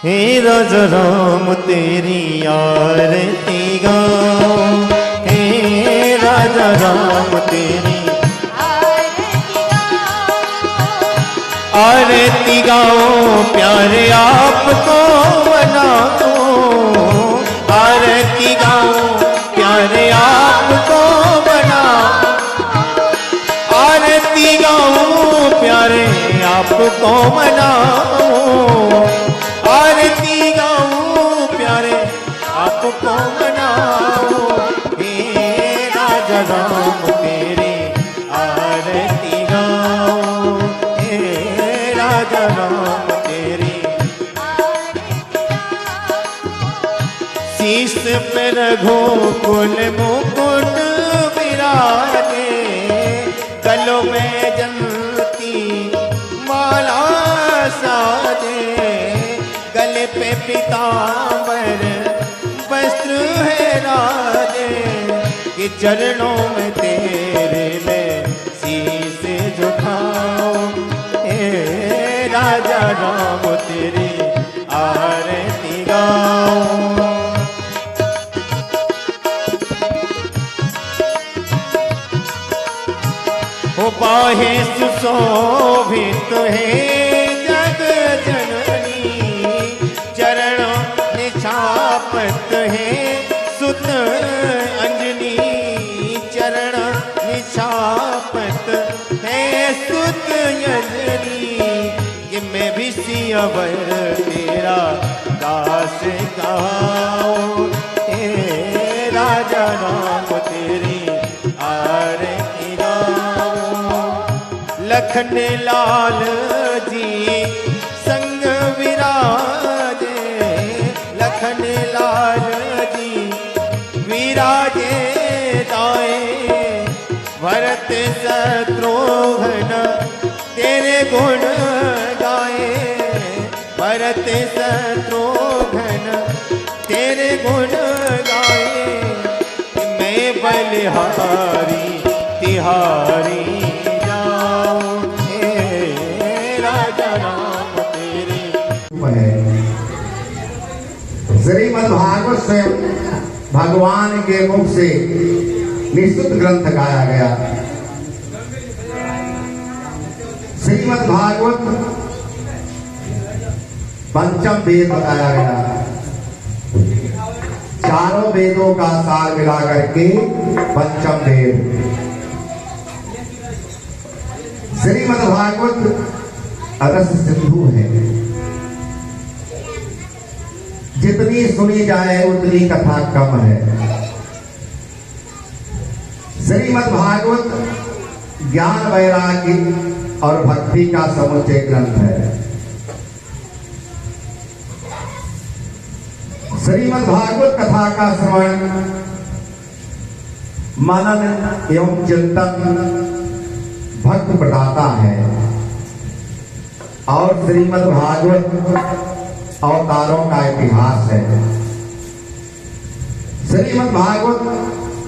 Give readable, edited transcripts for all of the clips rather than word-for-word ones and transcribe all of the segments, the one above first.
हे राजा राम तेरी आरती गाओ, हे राजा राम तेरी आरती गाओ, प्यारे आपको मनाओ, आरती गाओ प्यारे आपको मनाओ, आरती गाओ प्यारे आपको मनाओ, आरती गाओ प्यारे आपको मनाओ, हे राजा राम तेरी आरती गाओ, हे राजा राम तेरी शीश पे रघुकुल मुकुट विराजे, गलों में जंती माला साजे, गले पे पीतांबर वस्त्र है राजे, कि चरणों में तेरे में शीश झुकाओ, हे राजा राम तेरी आरती गाओ। हो पाहे सुशोभित है जग जननी, चरण निछापत है सुत अंजनी, चरण निछापत है सुत अंजनी, कि मैं भी सियावर तेरा दास गाऊं, हे राजा राम तेरी आरती गाऊं। लखन लाल जी संग विराजे, लखन लाल जी विराजे दाए, भरत शत्रुघ्न तेरे गुण गाए, भरत शत्रुघ्न तेरे गुण गाए, मैं बलिहारी तिहारी जाऊं, हे राजा राम तेरी। श्रीमद् भागवत स्वयं भगवान के मुख से निस्तुत ग्रंथ गाया गया। श्रीमद् भागवत पंचम वेद बताया गया, चारों वेदों का सार मिला करके पंचम वेद। श्रीमद् भागवत रस सिंधु है, जितनी सुनी जाए उतनी कथा कम है। श्रीमद् भागवत ज्ञान वैराग्य और भक्ति का समुच्चय ग्रंथ है। श्रीमद् भागवत कथा का श्रवण मनन एवं चिंतन भक्त बढ़ाता है, और श्रीमद् भागवत अवतारों का इतिहास है। श्रीमद् भागवत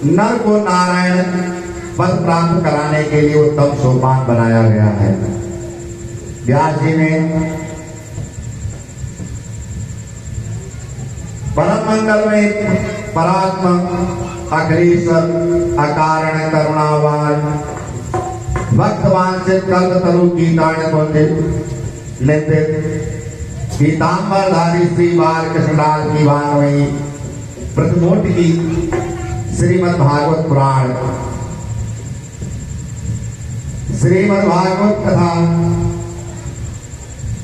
नर को नारायण पद प्राप्त कराने के लिए उत्तम सोपान बनाया गया है। व्यास जी ने परम मंगल में परात्मा अखिलेश्वर अकारण करुणावान भक्तवान से कल्प तरु गीताण लेते पीताम्बरधारी श्री बाल कृष्णलाल की वानवी प्रतिमूर्त की श्रीमद् भागवत पुराण। श्रीमद् भागवत कथा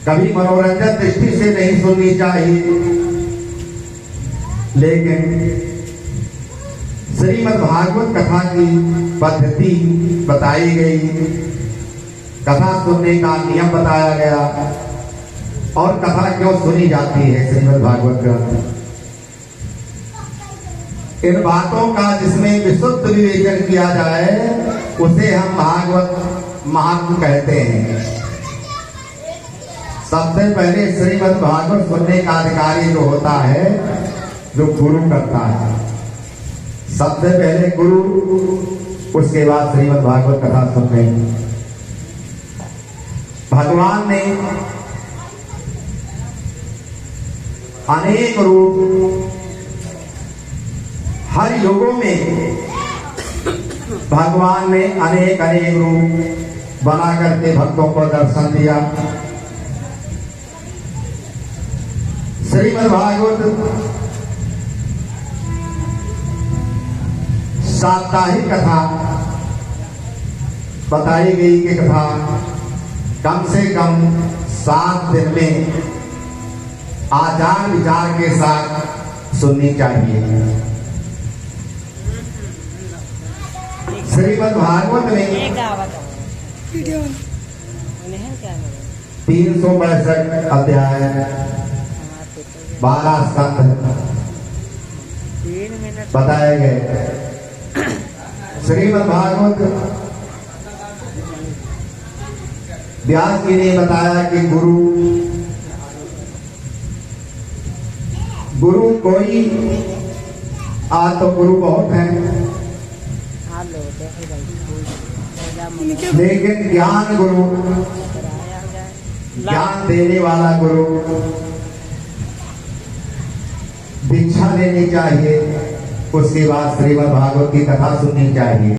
कभी मनोरंजन दृष्टि से नहीं सुननी चाहिए, लेकिन श्रीमद् भागवत कथा की पद्धति बताई गई, कथा सुनने का नियम बताया गया, और कथा क्यों सुनी जाती है श्रीमद् भागवत ग्रंथ। इन बातों का जिसमें विशुद्ध विवेचन किया जाए उसे हम भागवत महात्म कहते हैं। सबसे पहले श्रीमद् भागवत सुनने का अधिकारी जो होता है, जो गुरु करता है, सबसे पहले गुरु, उसके बाद श्रीमद् भागवत कथा सुनने। भगवान ने अनेक रूप हर युगों में भगवान ने अनेक अनेक रूप बना करके भक्तों को दर्शन दिया। श्रीमद् भागवत साप्ताहिक कथा बताई गई कि कथा कम से कम 7 दिन में आचार विचार के साथ सुननी चाहिए। श्रीमद् भागवत में 362 अध्याय, 12 स्कंध बताए गए। श्रीमद् भागवत व्यास जी ने बताया कि गुरु कोई तो गुरु बहुत है, लेकिन ज्ञान गुरु, ज्ञान देने वाला गुरु, दीक्षा लेनी चाहिए, उसके बाद श्रीमद् भागवत की कथा सुननी चाहिए।